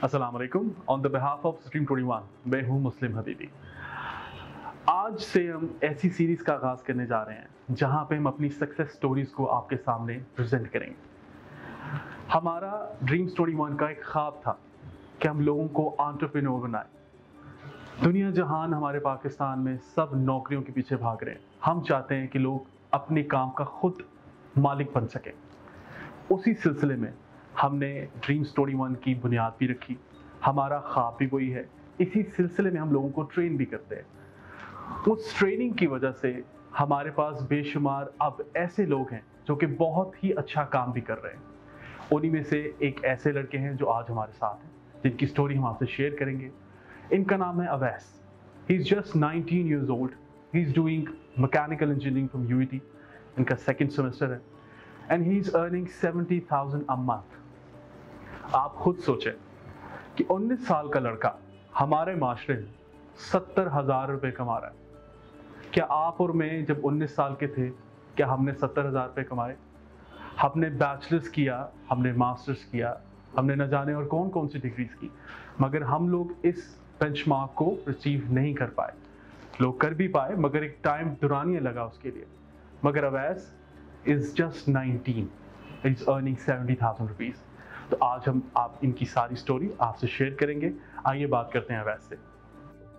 अस्सलाम वालेकुम। On the behalf of stream 21 मैं हूँ मुस्लिम हबीबी। आज से हम ऐसी सीरीज़ का आगाज़ करने जा रहे हैं जहाँ पे हम अपनी सक्सेस स्टोरीज़ को आपके सामने प्रेजेंट करेंगे। हमारा ड्रीम्स 21 का एक ख्वाब था कि हम लोगों को एंटरप्रेन्योर बनाएं। दुनिया जहान हमारे पाकिस्तान में सब नौकरियों के पीछे भाग रहे हैं। हम चाहते हैं कि लोग अपने काम का खुद मालिक बन सकें। उसी सिलसिले में हमने ड्रीम्स 21 की बुनियाद भी रखी। हमारा ख्वाब भी वही है। इसी सिलसिले में हम लोगों को ट्रेन भी करते हैं। उस ट्रेनिंग की वजह से हमारे पास बेशुमार अब ऐसे लोग हैं जो कि बहुत ही अच्छा काम भी कर रहे हैं। उन्हीं में से एक ऐसे लड़के हैं जो आज हमारे साथ हैं, जिनकी स्टोरी हम आपसे शेयर करेंगे। इनका नाम है Awais. He is just 19 years old. He is doing mechanical engineering from UET। इनका सेकेंड सेमेस्टर है and he is earning 70,000 a month। आप खुद सोचें कि 19 साल का लड़का हमारे माशरे में 70,000 रुपये कमा रहा है। क्या आप और मैं जब 19 साल के थे, क्या हमने 70,000 रुपये कमाए? हमने बैचलर्स किया, हमने मास्टर्स किया, हमने न जाने और कौन कौन सी डिग्रीज की, मगर हम लोग इस बेंचमार्क को अचीव नहीं कर पाए। लोग कर भी पाए मगर एक टाइम दुरानिया लगा उसके लिए। मगर Awais is just 19, is earning 70,000 rupees. तो आज हम आप इनकी सारी स्टोरी आपसे शेयर करेंगे। आइए बात करते हैं अवैस से।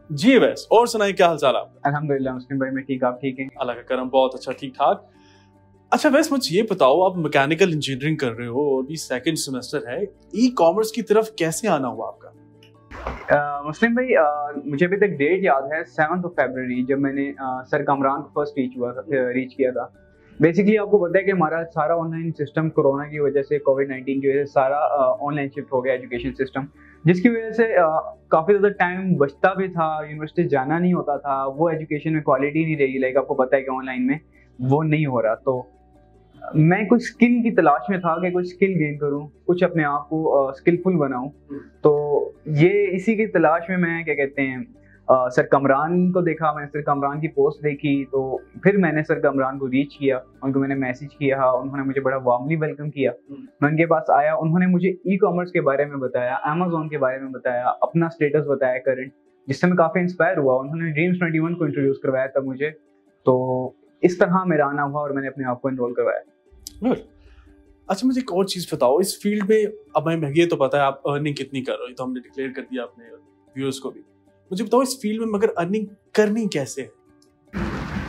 जी अवैस, और सुनाइए क्या हाल चाल आप? अल्हम्दुलिल्लाह मुस्लिम भाई, मैं ठीक, आप ठीक हैं? अल्लाह का करम, बहुत अच्छा, ठीक ठाक। अच्छा अवैस, मुझे ये बताओ, आप मैकेनिकल इंजीनियरिंग कर रहे हो और भी सेकंड सेमेस्टर है, ई कॉमर्स की तरफ कैसे आना हुआ आपका? मुस्लिम भाई, मुझे अभी तक डेट याद है 7 फरवरी, जब मैंने सर कामरान को फर्स्ट रीच किया था। बेसिकली आपको पता है कि हमारा सारा ऑनलाइन सिस्टम कोरोना की वजह से, कोविड-19 की वजह से सारा ऑनलाइन शिफ्ट हो गया एजुकेशन सिस्टम, जिसकी वजह से काफ़ी ज़्यादा टाइम बचता भी था, यूनिवर्सिटी जाना नहीं होता था, वो एजुकेशन में क्वालिटी नहीं रही। लाइक आपको पता है कि ऑनलाइन में वो नहीं हो रहा। तो मैं कुछ स्किल की तलाश में था कि कुछ स्किल गेन करूं, कुछ अपने आप को स्किलफुल बनाऊं। तो ये इसी की तलाश में मैं क्या कहते हैं सर कमरान को देखा। मैंने सर कमरान की पोस्ट देखी, तो फिर मैंने सर कमरान को रीच किया, उनको मैंने मैसेज किया, उन्होंने मुझे बड़ा वार्मली वेलकम किया। मैं उनके पास आया, उन्होंने मुझे ई कॉमर्स के बारे में बताया, अमेज़न के बारे में बताया, अपना स्टेटस बताया करंट, जिससे मैं काफ़ी इंस्पायर हुआ। उन्होंने ड्रीम्स 21 को इंट्रोड्यूस करवाया था मुझे। तो इस तरह मेरा आना हुआ और मैंने अपने आप को एनरोल करवाया। अच्छा मुझे एक और चीज बताओ, इस फील्ड में अब हमें ये तो पता है आप अर्निंग कितनी कर रहे हो, तो हमने डिक्लेयर कर दिया अपने व्यूअर्स को भी। मुझे बताओ इस फील्ड में मगर अर्निंग करनी कैसे है?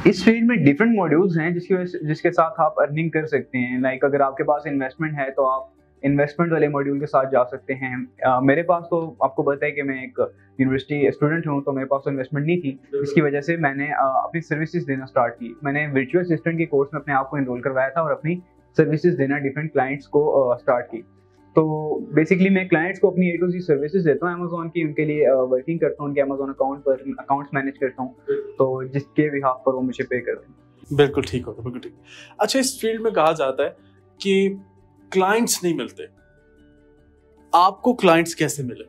इस फील्ड में डिफरेंट मॉड्यूल्स हैं जिसके साथ आप अर्निंग कर सकते हैं। लाइक अगर आपके पास इन्वेस्टमेंट है तो आप इन्वेस्टमेंट वाले मॉड्यूल के साथ जा सकते हैं। मेरे पास तो आपको पता है कि मैं एक यूनिवर्सिटी स्टूडेंट हूँ, तो मेरे पास तो इन्वेस्टमेंट नहीं थी, जिसकी वजह से मैंने अपनी सर्विसेज देना स्टार्ट की। मैंने वर्चुअल असिस्टेंट के कोर्स में अपने आप को एनरोल करवाया था और अपनी सर्विसेज देना डिफरेंट क्लाइंट्स को स्टार्ट की। तो बेसिकली मैं क्लाइंट्स को अपनी A to Z सर्विसेज देता हूँ अमेज़न की, उनके लिए वर्किंग करता हूँ, उनके अमेज़न अकाउंट पर अकाउंट्स मैनेज करता हूँ, तो जिसके बिहाफ पर वो मुझे पे करते हैं। बिल्कुल ठीक होगा, बिल्कुल ठीक। अच्छा इस फील्ड में कहा जाता है कि क्लाइंट्स नहीं मिलते, आपको क्लाइंट्स कैसे मिले?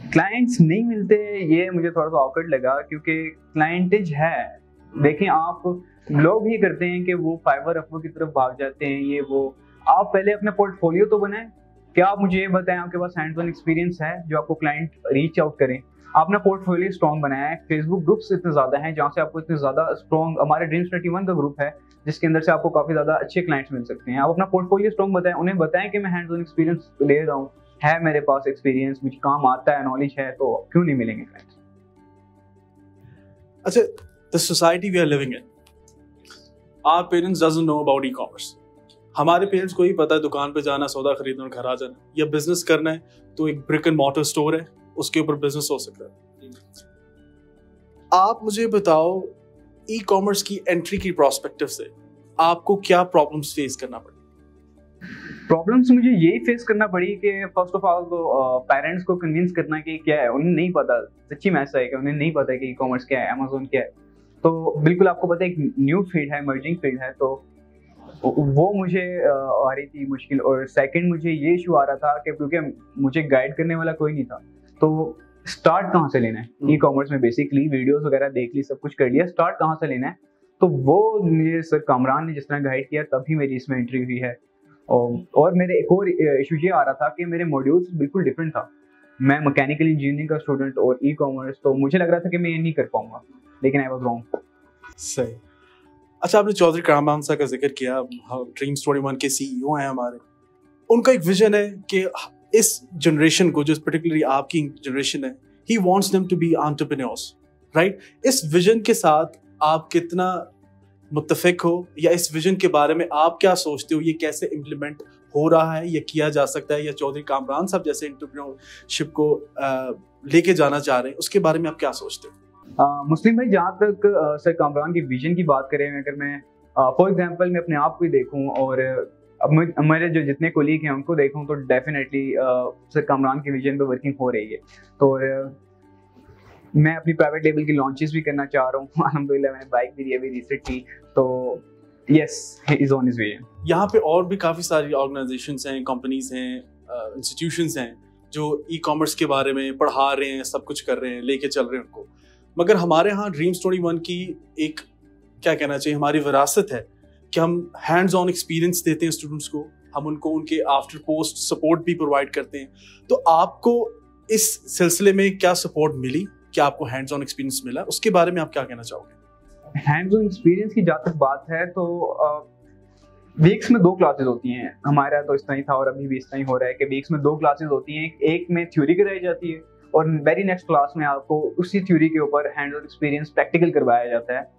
क्लाइंट्स नहीं मिलते, ये मुझे थोड़ा सा ऑकवर्ड लगा, क्योंकि क्लाइंटेज है। देखें, आप लोग ही करते हैं कि वो फाइवर अपवर्क की तरफ भाग जाते हैं, ये वो। आप पहले अपना पोर्टफोलियो तो बनाएं। क्या आप मुझे ये बताएं, आपके पास हैंड्स ऑन एक्सपीरियंस है जो आपको क्लाइंट रीच आउट करें? आपने पोर्टफोलियो स्ट्रॉन्ग बनाया है। फेसबुक ग्रुप्स इतने ज़्यादा हैं जहाँ से आपको इतने ज़्यादा स्ट्रॉन्ग, हमारे ड्रीम्स 21 का ग्रुप है जिसके अंदर से आपको काफ़ी ज़्यादा अच्छे क्लाइंट्स मिल सकते हैं। आप अपना पोर्टफोलियो स्ट्रॉन्ग बताएं, उन्हें बताएं कि मैं हैंड्स ऑन एक्सपीरियंस ले रहा हूँ, है मेरे पास एक्सपीरियंस, मुझे काम आता है, नॉलेज है, तो क्यों नहीं मिलेंगे क्लाइंट्स? अच्छा, the society we are living in, our parents doesn't know about e-commerce. हमारे पेरेंट्स को ही पता है दुकान पे जाना, सौदा खरीदना और घर आ जाना, या बिजनेस करना है तो एक ब्रिक एंड मॉर्टर स्टोर है, उसके ऊपर बिजनेस हो सकता है। आप मुझे बताओ ई कॉमर्स की एंट्री की प्रोस्पेक्टिव से आपको क्या प्रॉब्लम्स फेस करना पड़ी? प्रॉब्लम्स मुझे यही फेस करना पड़ी कि फर्स्ट ऑफ ऑल तो पेरेंट्स को कन्विंस करना कि क्या है, उन्हें नहीं पता। सच्ची में ऐसा है कि उन्हें नहीं पता कि ई कॉमर्स क्या है, अमेज़न क्या है। तो बिल्कुल आपको पता है एक न्यू फील्ड है, इमर्जिंग फील्ड है, तो वो मुझे आ रही थी मुश्किल। और सेकंड मुझे ये इशू आ रहा था कि क्योंकि मुझे गाइड करने वाला कोई नहीं था, तो स्टार्ट कहाँ से लेना है ई कॉमर्स में। बेसिकली वीडियोस वगैरह देख ली, सब कुछ कर लिया, स्टार्ट कहाँ से लेना है, तो वो मुझे सर कामरान ने जिस तरह गाइड किया तभी मेरी इसमें एंट्री हुई है। और मेरे एक और इशू ये आ रहा था कि मेरे मॉड्यूल्स बिल्कुल डिफरेंट था। मैं मैकेनिकल इंजीनियरिंग का स्टूडेंट और ई कॉमर्स, तो मुझे लग रहा था कि मैं ये नहीं कर पाऊंगा, लेकिन आई वाज रॉन्ग। सही। अच्छा, आपने चौधरी कामरान साहब का जिक्र किया, ड्रीम्स 21 के सीईओ हैं हमारे। उनका एक विजन है कि इस जनरेशन को, जो पर्टिकुलरली आपकी जनरेशन है, he wants them to be entrepreneurs, right? इस विजन के साथ आप कितना मुत्तफिक हो, या इस विजन के बारे में आप क्या सोचते हो? ये कैसे इम्प्लीमेंट हो रहा है, या किया जा सकता है, या चौधरी कामरान साहब जैसे एंटरप्रेन्योरशिप को लेके जाना चाह रहे हैं, उसके बारे में आप क्या सोचते हो? मुस्लिम भाई, जहाँ तक सर कामरान की विजन की बात करें, अगर मैं फॉर एग्जांपल मैं अपने आप को ही देखूं और अब मेरे जो जितने कोलीग हैं उनको देखूं, तो डेफिनेटली सर कामरान की विजन पे वर्किंग हो रही है। तो मैं अपनी प्राइवेट लेवल की लॉन्चेस भी करना चाह रहा हूँ। अल्हम्दुलिल्लाह मैंने बाइक भी ली अभी रिसेंटली, तो yes, he is on his way. यहाँ पे और भी काफ़ी सारी ऑर्गेनाइजेशंस हैं, कंपनीज हैं, इंस्टीट्यूशंस हैं जो ई कॉमर्स के बारे में पढ़ा रहे हैं, सब कुछ कर रहे हैं, लेके चल रहे हैं उनको। मगर हमारे यहाँ ड्रीम्स 21 की एक, क्या कहना चाहिए, हमारी विरासत है कि हम हैंड्स ऑन एक्सपीरियंस देते हैं स्टूडेंट्स को, हम उनको उनके आफ्टर पोस्ट सपोर्ट भी प्रोवाइड करते हैं। तो आपको इस सिलसिले में क्या सपोर्ट मिली, क्या आपको हैंड्स ऑन एक्सपीरियंस मिला, उसके बारे में आप क्या कहना चाहोगे? हैंड्स ऑन एक्सपीरियंस की जहाँ तक बात है, तो वीक्स में 2 क्लासेस होती हैं हमारा, तो इस तरह ही था और अभी भी इस तरह ही हो रहा है कि वीक्स में 2 क्लासेस होती हैं। एक में थ्योरी कराई जाती है और वेरी नेक्स्ट क्लास में आपको उसी थ्योरी के ऊपर हैंड ऑन एक्सपीरियंस प्रैक्टिकल करवाया जाता है।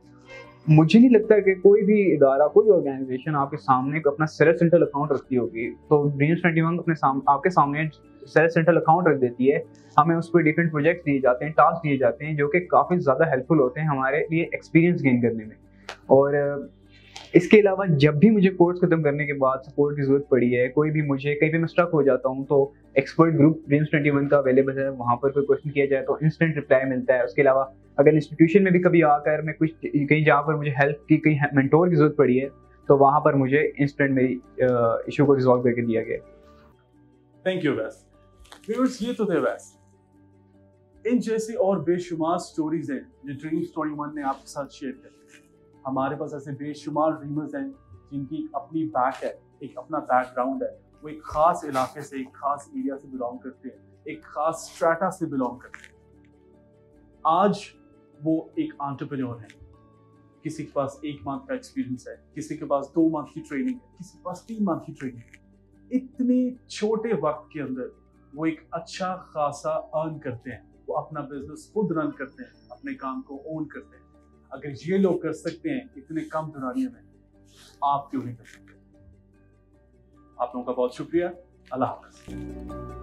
मुझे नहीं लगता कि कोई भी इदारा, कोई ऑर्गेनाइजेशन आपके सामने अपना सेल्फ सेंट्रल अकाउंट रखती होगी। तो ड्रीम्स 21 अपने आपके सामने सेल्फ सेंट्रल अकाउंट रख देती है। हमें उस पर डिफरेंट प्रोजेक्ट्स दिए जाते हैं, टास्क दिए जाते हैं, जो कि काफ़ी ज़्यादा हेल्पफुल होते हैं हमारे लिए एक्सपीरियंस गेन करने में। और इसके अलावा जब भी मुझे कोर्स खत्म करने के बाद सपोर्ट की जरूरत पड़ी है, कोई भी मुझे कहीं पे मैं स्टक हो जाता हूँ, तो एक्सपर्ट ग्रुप ड्रीम्स 21 का अवेलेबल है। वहाँ पर कोई क्वेश्चन किया जाए तो इंस्टेंट रिप्लाई मिलता है। उसके अलावा अगर इंस्टीट्यूशन में भी कभी आकर मैं कुछ कहीं जहाँ पर मुझे हेल्प की, कहीं मेंटोर की जरूरत पड़ी है, तो वहाँ पर मुझे इंस्टेंट मेरी इशू को रिजॉल्व करके दिया गया। थैंक यू वैस। व्यूअर्स, ये तो थे वैस। इन जैसी और बेशुमार स्टोरीज हैं जो ड्रीम्स 21 ने आपके साथ शेयर की। हमारे पास ऐसे बेशुमार ड्रीमर्स हैं जिनकी अपनी बैक है, एक अपना बैकग्राउंड है, वो एक खास इलाके से, एक खास एरिया से बिलोंग करते हैं, एक खास स्ट्रेटा से बिलोंग करते हैं। आज वो एक एंटरप्रेन्योर है। किसी के पास 1 मंथ का एक्सपीरियंस है, किसी के पास 2 मंथ की ट्रेनिंग है, किसी के पास 3 मंथ की ट्रेनिंग है। इतने छोटे वक्त के अंदर वो एक अच्छा खासा अर्न करते हैं, वो अपना बिजनेस खुद रन करते हैं, अपने काम को ओन करते हैं। अगर ये लोग कर सकते हैं इतने कम दुनिया में, आप क्यों नहीं कर सकते? आप लोगों का बहुत शुक्रिया। अल्लाह हाफ़िज़।